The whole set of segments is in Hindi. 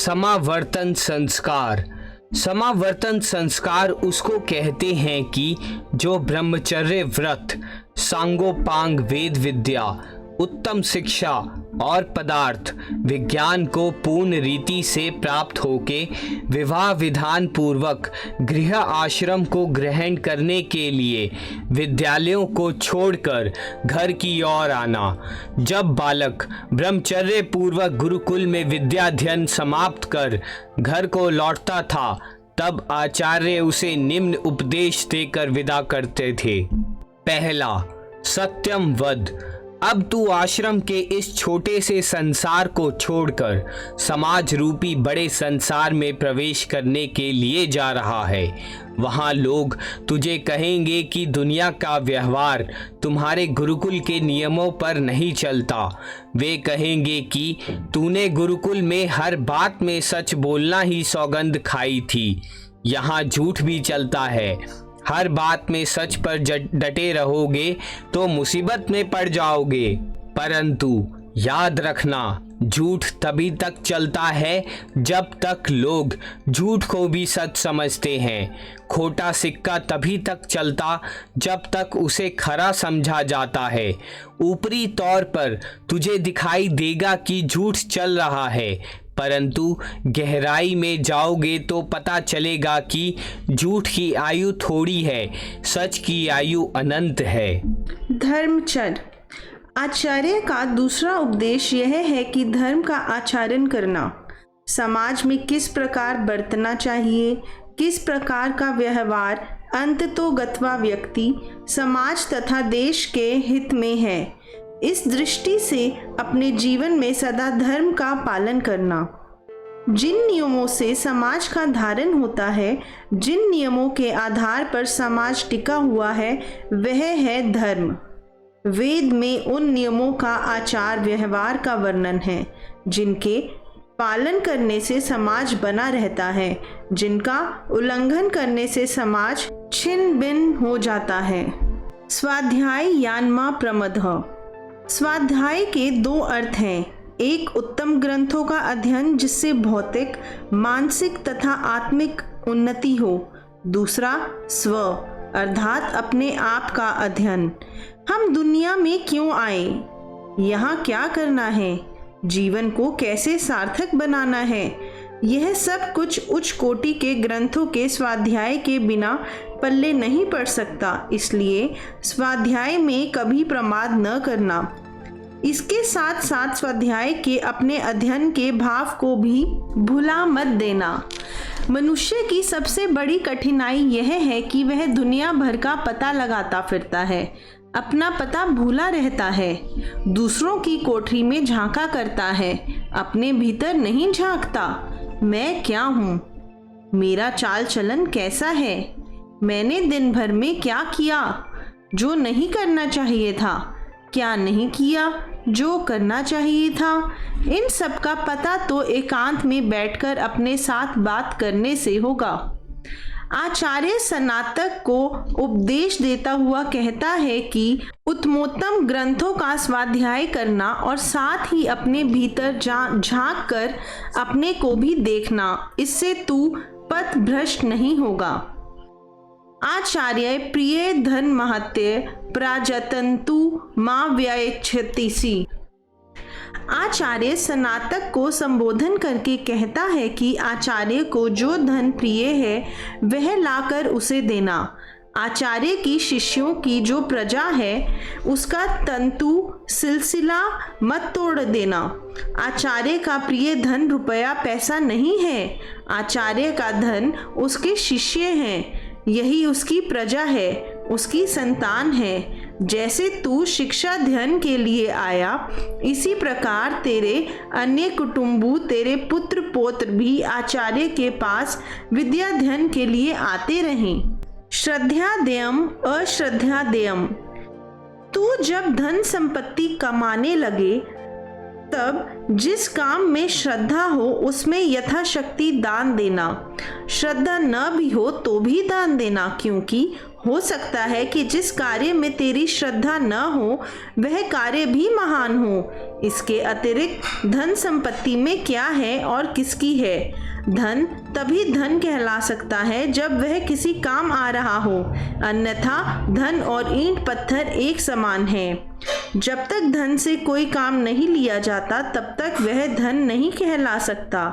समावर्तन संस्कार। समावर्तन संस्कार उसको कहते हैं कि जो ब्रह्मचर्य व्रत, सांगोपांग वेद विद्या, उत्तम शिक्षा और पदार्थ विज्ञान को पूर्ण रीति से प्राप्त होके विवाह विधान पूर्वक गृह आश्रम को ग्रहण करने के लिए विद्यालयों को छोड़कर घर की ओर आना। जब बालक ब्रह्मचर्य पूर्वक गुरुकुल में विद्याध्ययन समाप्त कर घर को लौटता था, तब आचार्य उसे निम्न उपदेश देकर विदा करते थे। पहला, सत्यम वद। अब तू आश्रम के इस छोटे से संसार को छोड़कर समाज रूपी बड़े संसार में प्रवेश करने के लिए जा रहा है। वहाँ लोग तुझे कहेंगे कि दुनिया का व्यवहार तुम्हारे गुरुकुल के नियमों पर नहीं चलता। वे कहेंगे कि तूने गुरुकुल में हर बात में सच बोलना ही सौगंध खाई थी। यहाँ झूठ भी चलता है। हर बात में सच पर डटे रहोगे तो मुसीबत में पड़ जाओगे। परंतु याद रखना, झूठ तभी तक चलता है जब तक लोग झूठ को भी सच समझते हैं। खोटा सिक्का तभी तक चलता जब तक उसे खरा समझा जाता है। ऊपरी तौर पर तुझे दिखाई देगा कि झूठ चल रहा है, परंतु गहराई में जाओगे तो पता चलेगा कि झूठ की आयु थोड़ी है, सच की आयु अनंत है। धर्मचर्य। आचार्य का दूसरा उपदेश यह है कि धर्म का आचरण करना, समाज में किस प्रकार बरतना चाहिए, किस प्रकार का व्यवहार अंततोगत्वा व्यक्ति, समाज तथा देश के हित में है। इस दृष्टि से अपने जीवन में सदा धर्म का पालन करना। जिन नियमों से समाज का धारण होता है, जिन नियमों के आधार पर समाज टिका हुआ है, वह है धर्म। वेद में उन नियमों का आचार व्यवहार का वर्णन है जिनके पालन करने से समाज बना रहता है, जिनका उल्लंघन करने से समाज छिन्न भिन्न हो जाता है। स्वाध्याय यानमा प्रमदः। स्वाध्याय के दो अर्थ हैं। एक, उत्तम ग्रंथों का अध्ययन जिससे भौतिक, मानसिक तथा आत्मिक उन्नति हो। दूसरा, स्व अर्थात अपने आप का अध्ययन। हम दुनिया में क्यों आए, यहाँ क्या करना है, जीवन को कैसे सार्थक बनाना है, यह सब कुछ उच्च कोटि के ग्रंथों के स्वाध्याय के बिना पल्ले नहीं पड़ सकता। इसलिए स्वाध्याय में कभी प्रमाद न करना। इसके साथ साथ स्वाध्याय के अपने अध्ययन के भाव को भी भुला मत देना। मनुष्य की सबसे बड़ी कठिनाई यह है कि वह दुनिया भर का पता लगाता फिरता है, अपना पता भूला रहता है, दूसरों की कोठरी में झांका करता है, अपने भीतर नहीं झांकता। मैं क्या हूँ, मेरा चाल चलन कैसा है, मैंने दिन भर में क्या किया, जो नहीं करना चाहिए था, क्या नहीं किया, जो करना चाहिए था। इन सब का पता तो एकांत में बैठकर अपने साथ बात करने से होगा। आचार्य सनातक को उपदेश देता हुआ कहता है कि उत्तमोत्तम ग्रंथों का स्वाध्याय करना और साथ ही अपने भीतर झांक कर अपने को भी देखना, इससे तू पथ भ्रष्ट नहीं होगा। आचार्य प्रिय धन महत्य प्राजतंतु मां व्ययच्छतिसि। आचार्य सनातक को संबोधन करके कहता है कि आचार्य को जो धन प्रिय है वह लाकर उसे देना। आचार्य की शिष्यों की जो प्रजा है उसका तंतु सिलसिला मत तोड़ देना। आचार्य का प्रिय धन रुपया पैसा नहीं है, आचार्य का धन उसके शिष्य हैं, यही उसकी प्रजा है, उसकी संतान है। जैसे तू शिक्षा अध्ययन के लिए आया, इसी प्रकार तेरे अन्य कुटुंबू, तेरे पुत्र पौत्र भी आचार्य के पास विद्याध्ययन के लिए आते रहें। श्रद्धादेयम अश्रद्धादेयम। तू जब धन संपत्ति कमाने लगे तब जिस काम में श्रद्धा हो उसमें यथाशक्ति दान देना। श्रद्धा न भी हो तो भी दान देना, क्योंकि हो सकता है कि जिस कार्य में तेरी श्रद्धा न हो वह कार्य भी महान हो। इसके अतिरिक्त धन संपत्ति में क्या है और किसकी है? धन तभी धन कहला सकता है जब वह किसी काम आ रहा हो, अन्यथा धन और ईंट पत्थर एक समान है। जब तक धन से कोई काम नहीं लिया जाता तब तक वह धन नहीं कहला सकता।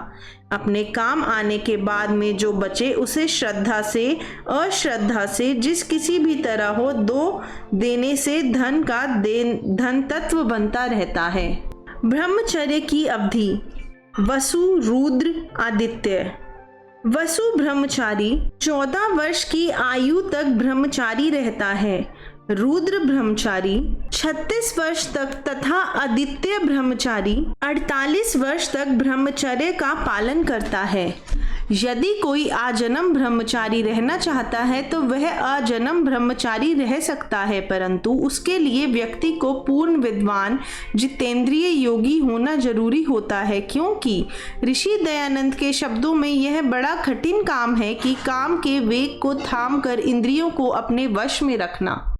अपने काम आने के बाद में जो बचे उसे श्रद्धा से, अश्रद्धा से, जिस किसी भी तरह हो दो देने से धन का धन तत्व बनता रहता है। ब्रह्मचर्य की अवधि। वसु, रुद्र, आदित्य। वसु ब्रह्मचारी 14 वर्ष की आयु तक ब्रह्मचारी रहता है। रुद्र ब्रह्मचारी 36 वर्ष तक तथा आदित्य ब्रह्मचारी 48 वर्ष तक ब्रह्मचर्य का पालन करता है। यदि कोई आजन्म ब्रह्मचारी रहना चाहता है तो वह आजन्म ब्रह्मचारी रह सकता है, परंतु उसके लिए व्यक्ति को पूर्ण विद्वान, जितेंद्रिय योगी होना जरूरी होता है, क्योंकि ऋषि दयानंद के शब्दों में यह बड़ा कठिन काम है कि काम के वेग को थाम कर इंद्रियों को अपने वश में रखना।